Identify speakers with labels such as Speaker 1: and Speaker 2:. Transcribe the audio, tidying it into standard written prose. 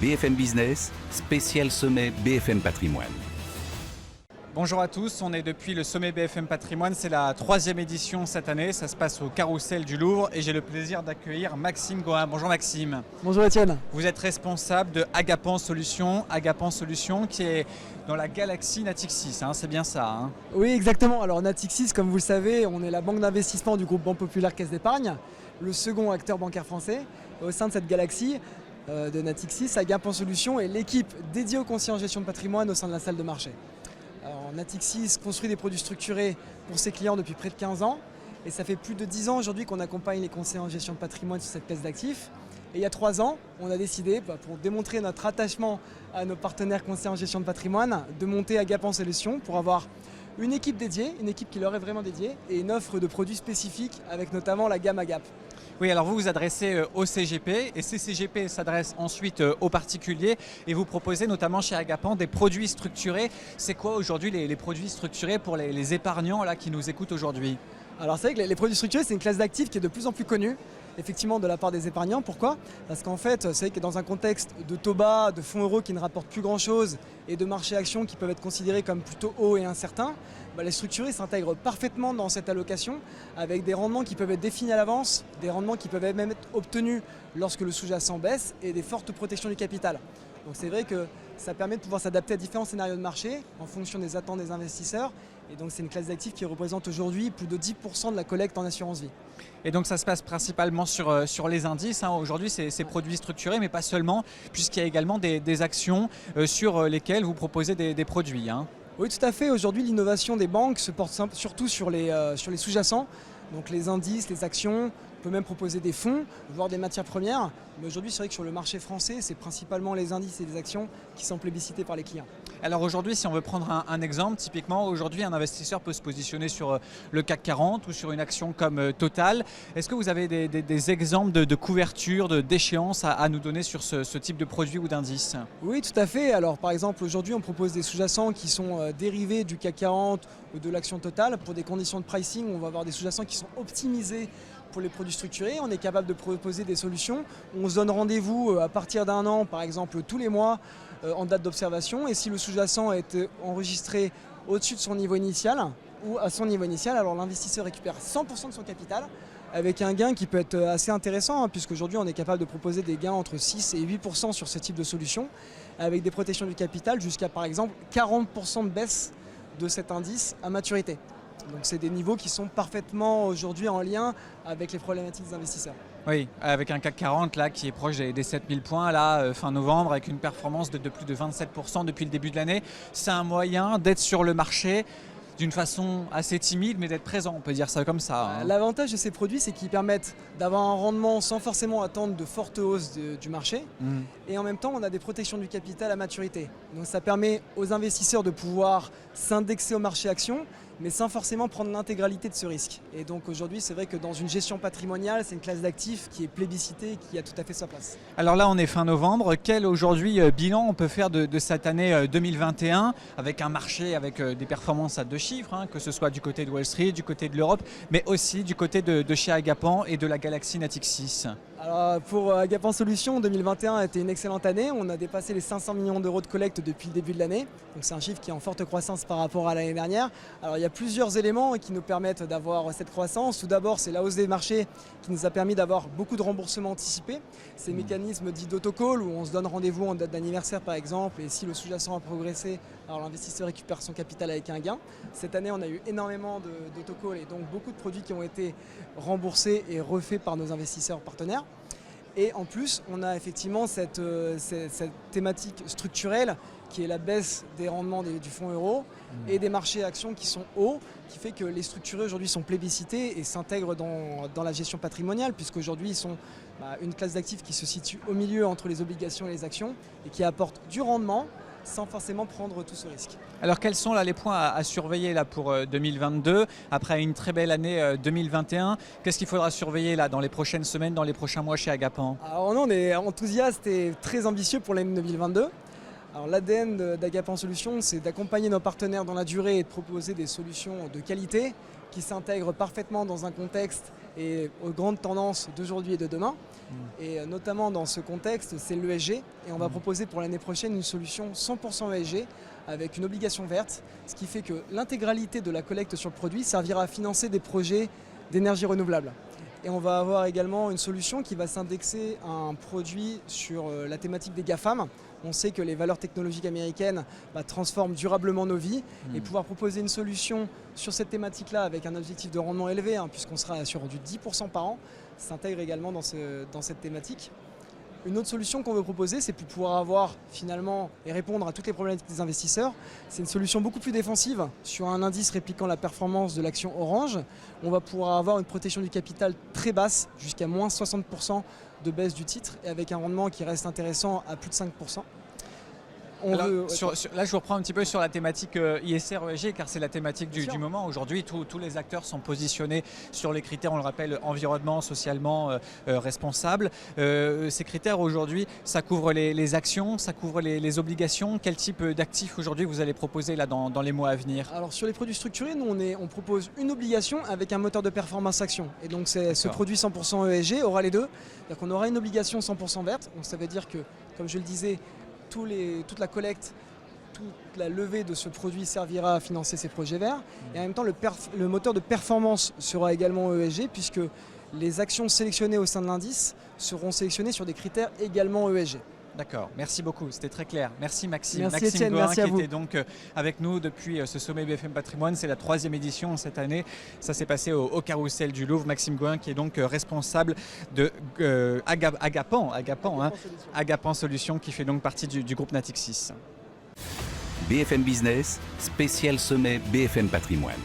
Speaker 1: BFM Business, spécial sommet BFM Patrimoine.
Speaker 2: Bonjour à tous, on est depuis le sommet BFM Patrimoine, c'est la 3e édition cette année, ça se passe au Carrousel du Louvre et j'ai le plaisir d'accueillir Maxime Gohin. Bonjour Maxime.
Speaker 3: Bonjour Étienne.
Speaker 2: Vous êtes responsable de Agapan Solutions qui est dans la galaxie Natixis, c'est bien ça
Speaker 3: Oui exactement, alors Natixis comme vous le savez, on est la banque d'investissement du groupe Banque Populaire Caisse d'Épargne, le second acteur bancaire français. Au sein de cette galaxie de Natixis, Agapan Solutions est l'équipe dédiée aux conseillers en gestion de patrimoine au sein de la salle de marché. Alors, Natixis construit des produits structurés pour ses clients depuis près de 15 ans et ça fait plus de 10 ans aujourd'hui qu'on accompagne les conseillers en gestion de patrimoine sur cette classe d'actifs. Et il y a 3 ans, on a décidé, pour démontrer notre attachement à nos partenaires conseillers en gestion de patrimoine, de monter Agapan Solutions pour avoir une équipe dédiée, une équipe qui leur est vraiment dédiée et une offre de produits spécifiques avec notamment la gamme Agap.
Speaker 2: Oui, alors vous vous adressez au CGP et ces CGP s'adressent ensuite aux particuliers et vous proposez notamment chez Agapan des produits structurés. C'est quoi aujourd'hui les produits structurés pour les épargnants là, qui nous écoutent aujourd'hui?
Speaker 3: Alors c'est vrai que les produits structurés, c'est une classe d'actifs qui est de plus en plus connue, effectivement de la part des épargnants. Pourquoi? Parce qu'en fait, c'est vrai que dans un contexte de taux bas, de fonds euros qui ne rapportent plus grand-chose et de marchés actions qui peuvent être considérés comme plutôt hauts et incertains, les structurés s'intègrent parfaitement dans cette allocation avec des rendements qui peuvent être définis à l'avance, des rendements qui peuvent même être obtenus lorsque le sous-jacent baisse et des fortes protections du capital. Donc c'est vrai que ça permet de pouvoir s'adapter à différents scénarios de marché en fonction des attentes des investisseurs. Et donc c'est une classe d'actifs qui représente aujourd'hui plus de 10% de la collecte en assurance vie.
Speaker 2: Et donc ça se passe principalement sur les indices. Aujourd'hui, c'est produits structurés, mais pas seulement, puisqu'il y a également des actions sur lesquelles vous proposez des produits.
Speaker 3: Oui, tout à fait. Aujourd'hui, l'innovation des banques se porte surtout sur les sous-jacents, donc les indices, les actions. On peut même proposer des fonds, voire des matières premières. Mais aujourd'hui, c'est vrai que sur le marché français, c'est principalement les indices et les actions qui sont plébiscités par les clients.
Speaker 2: Alors aujourd'hui, si on veut prendre un exemple, typiquement, aujourd'hui, un investisseur peut se positionner sur le CAC 40 ou sur une action comme Total. Est-ce que vous avez des exemples de couverture, d'échéance à nous donner sur ce type de produit ou d'indice?
Speaker 3: Oui, tout à fait. Alors par exemple, aujourd'hui, on propose des sous-jacents qui sont dérivés du CAC 40 ou de l'action Total. Pour des conditions de pricing, on va avoir des sous-jacents qui sont optimisés pour les produits structurés. On est capable de proposer des solutions. On se donne rendez-vous à partir d'1 an, par exemple, tous les mois en date d'observation. Et si le sous-jacent est enregistré au-dessus de son niveau initial ou à son niveau initial, alors l'investisseur récupère 100% de son capital avec un gain qui peut être assez intéressant puisqu'aujourd'hui on est capable de proposer des gains entre 6 et 8% sur ce type de solution avec des protections du capital jusqu'à par exemple 40% de baisse de cet indice à maturité. Donc c'est des niveaux qui sont parfaitement aujourd'hui en lien avec les problématiques des investisseurs.
Speaker 2: Oui, avec un CAC 40 là, qui est proche des 7000 points là, fin novembre, avec une performance de plus de 27% depuis le début de l'année. C'est un moyen d'être sur le marché d'une façon assez timide, mais d'être présent, on peut dire ça comme ça.
Speaker 3: L'avantage de ces produits, c'est qu'ils permettent d'avoir un rendement sans forcément attendre de fortes hausses du marché. Et en même temps, on a des protections du capital à maturité. Donc ça permet aux investisseurs de pouvoir s'indexer au marché actions, mais sans forcément prendre l'intégralité de ce risque. Et donc aujourd'hui, c'est vrai que dans une gestion patrimoniale, c'est une classe d'actifs qui est plébiscitée et qui a tout à fait sa place.
Speaker 2: Alors là, on est fin novembre. Quel aujourd'hui bilan on peut faire de cette année 2021 avec un marché avec des performances à 2 chiffres, que ce soit du côté de Wall Street, du côté de l'Europe, mais aussi du côté de chez Agapan et de la galaxie Natixis?
Speaker 3: Alors pour Agapan Solutions, 2021 a été une excellente année. On a dépassé les 500 millions d'euros de collecte depuis le début de l'année. Donc c'est un chiffre qui est en forte croissance par rapport à l'année dernière. Alors il y a plusieurs éléments qui nous permettent d'avoir cette croissance. Tout d'abord, c'est la hausse des marchés qui nous a permis d'avoir beaucoup de remboursements anticipés. Ces mécanismes dits d'autocall où on se donne rendez-vous en date d'anniversaire par exemple et si le sous-jacent a progressé, alors l'investisseur récupère son capital avec un gain. Cette année, on a eu énormément d'autocall et donc beaucoup de produits qui ont été remboursés et refaits par nos investisseurs partenaires. Et en plus, on a effectivement cette thématique structurelle qui est la baisse des rendements du fonds euro et des marchés actions qui sont hauts, qui fait que les structurés aujourd'hui sont plébiscités et s'intègrent dans la gestion patrimoniale, puisqu'aujourd'hui ils sont une classe d'actifs qui se situe au milieu entre les obligations et les actions et qui apportent du rendement sans forcément prendre tout ce risque.
Speaker 2: Alors quels sont là les points à surveiller là pour 2022, après une très belle année 2021? Qu'est-ce qu'il faudra surveiller là dans les prochaines semaines, dans les prochains mois chez Agapan?
Speaker 3: Alors nous, on est enthousiastes et très ambitieux pour l'année 2022. Alors l'ADN d'Agapan Solutions, c'est d'accompagner nos partenaires dans la durée et de proposer des solutions de qualité qui s'intègrent parfaitement dans un contexte et aux grandes tendances d'aujourd'hui et de demain. Et notamment dans ce contexte, c'est l'ESG. Et on va proposer pour l'année prochaine une solution 100% ESG avec une obligation verte, ce qui fait que l'intégralité de la collecte sur le produit servira à financer des projets d'énergie renouvelable. Et on va avoir également une solution qui va s'indexer à un produit sur la thématique des GAFAM. On sait que les valeurs technologiques américaines transforment durablement nos vies et pouvoir proposer une solution sur cette thématique-là avec un objectif de rendement élevé, puisqu'on sera sur du 10% par an, s'intègre également dans cette thématique. Une autre solution qu'on veut proposer, c'est pour pouvoir avoir finalement et répondre à toutes les problématiques des investisseurs. C'est une solution beaucoup plus défensive sur un indice répliquant la performance de l'action Orange. On va pouvoir avoir une protection du capital très basse, jusqu'à moins 60% de baisse du titre et avec un rendement qui reste intéressant à plus de 5%.
Speaker 2: Là, je vous reprends un petit peu sur la thématique ISR-ESG, car c'est la thématique du moment. Aujourd'hui, tous les acteurs sont positionnés sur les critères, on le rappelle, environnement, socialement responsable. Ces critères aujourd'hui, ça couvre les actions, ça couvre les obligations. Quel type d'actifs aujourd'hui vous allez proposer là, dans les mois à venir?
Speaker 3: Alors sur les produits structurés, nous on propose une obligation avec un moteur de performance action. Et donc ce produit 100% ESG aura les deux. C'est-à-dire qu'on aura une obligation 100% verte. Donc ça veut dire que, comme je le disais, toute la collecte, toute la levée de ce produit servira à financer ces projets verts. Et en même temps, le moteur de performance sera également ESG, puisque les actions sélectionnées au sein de l'indice seront sélectionnées sur des critères également ESG.
Speaker 2: D'accord, merci beaucoup, c'était très clair. Merci Maxime.
Speaker 3: Merci Étienne,
Speaker 2: Gohain,
Speaker 3: merci à vous.
Speaker 2: Qui était donc avec nous depuis ce sommet BFM Patrimoine. C'est la 3e édition cette année. Ça s'est passé au Carrousel du Louvre. Maxime Gohain qui est donc responsable de Agapan Solutions, qui fait donc partie du groupe Natixis.
Speaker 1: BFM Business, spécial sommet BFM Patrimoine.